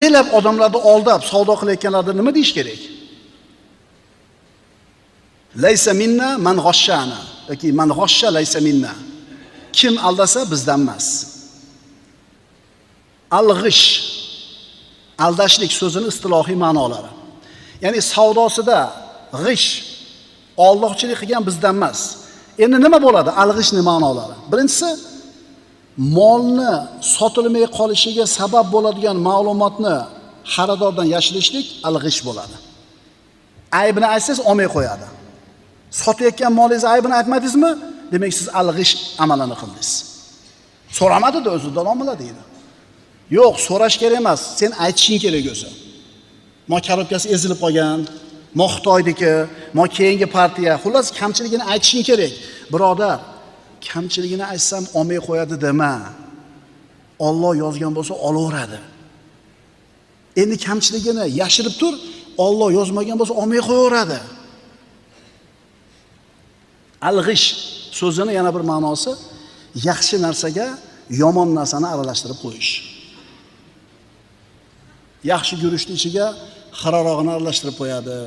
Kelib odamlarni aldab savdo qilayotganlarda nima deyish kerak? Laysa minna man g'ashshana yoki man g'ashsha laysa minna. Kim aldasa bizdan emas. Al-g'ish, aldashlik so'zining istilohiy ma'nolari. Ya'ni savdosida g'ish, aldoqchilik qilgan bizdan emas. Endi nima bo'ladi al-g'ishning ma'nolari? Birinchisi, molni sotilmay qolishiga sabab bo'ladigan ma'lumotni xaridordan yashirishlik al-g'ish bo'ladi. Aybini aytsangiz olmay qo'yadi. Sotayotgan molingiz aybini aytmadingizmi? Demak siz al-g'ish amalini qildingiz. So'ramadi-da o'zidan omila deydi. Yo'q, so'rash kerak emas, sen aytishing kerak o'zi. Mo korobkasi ezilib qolgan, mo Xitoydagi, mo keyingi partiya, xullas kamchiligini aytishing kerak. Birodar, kamchiligini aytsam olmay qo'yadi dema. Alloh yozgan bo'lsa olaveradi. Endi kamchiligini yashirib tur, Alloh yozmagan bo'lsa olmay qo'yaveradi. Al-g'ish so'zining yana bir ma'nosi yaxshi narsaga yomon narsani aralashtirib qo'yish. Yaxshi guruchni ichiga xirorog'ini aralashtirib qo'yadi.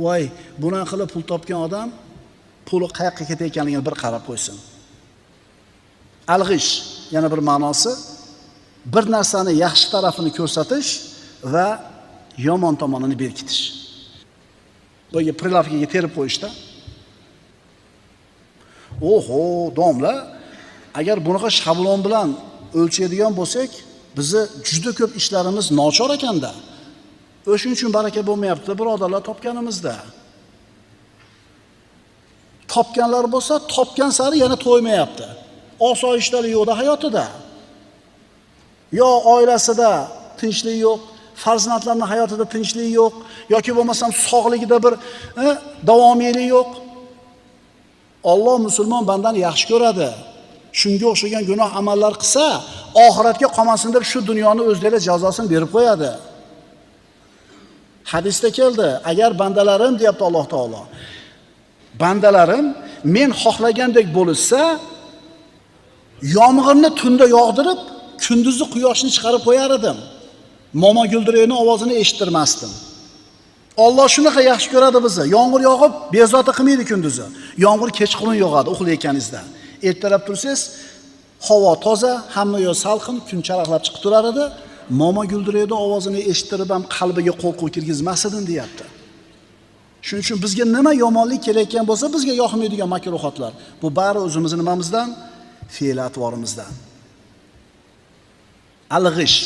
Voy, buni qilib pul topgan odam puli qayoqqa ketayotganligini bir qarab qo'ysin. Al-g'ish yana bir ma'nosi bir narsani yaxshi tarafini ko'rsatish va yomon tomonini berkitish. Boyga prilavkaga terib qo'yishda. Oho, domla, agar bunaqa shablon bilan o'lchaydigan bo'lsak, bizni juda ko'p ishlarimiz nochor ekanda. O'shuning uchun baraka bo'lmayapti, birodarlar, topganimizda. Topganlar bo'lsa, topgan sari yana to'ymayapti. Osoyishtalik yo'qda hayotida. Yo oilasida tinchlik yo'q, farzandlarning hayotida tinchlik yo'q, yoki bo'lmasam sog'ligida bir davomiylik yo'q. Alloh musulmon bandani yaxshi ko'radi. Shunga o'xshagan gunoh amallar qilsa, oxiratga qolmasin deb shu dunyoni o'zlari jazosini berib qo'yadi. Hadisda keldi, agar bandalarim deyapti Alloh taolo, bandalarim men xohlagandek bo'lsa, yomg'irni tunda yog'dirib, kunduzi quyoshni chiqarib qo'yar edim. Momo guldirayning ovozini eshittirmasdim. Alloh shunaqa yaxshi ko'radi bizni. Yomg'ir yog'ib, bezovta qilmaydi kunduzi. Yomg'ir kechqurun yog'adi uxlayotganingizda. Ertalab tursangiz, havo toza, hamma yoq salqin, kun charaqlab chiqib turar edi. Momo guldirayning ovozini eshittirib ham qalbiga qo'rquv kirgizmasdin, deyapti. Shuning uchun bizga nima yomonlik kelayotgan bo'lsa, bizga yoqmaydigan makruhotlar, bu bari o'zimizning nimamizdan, fe'l-atvorimizdan. Al-g'ish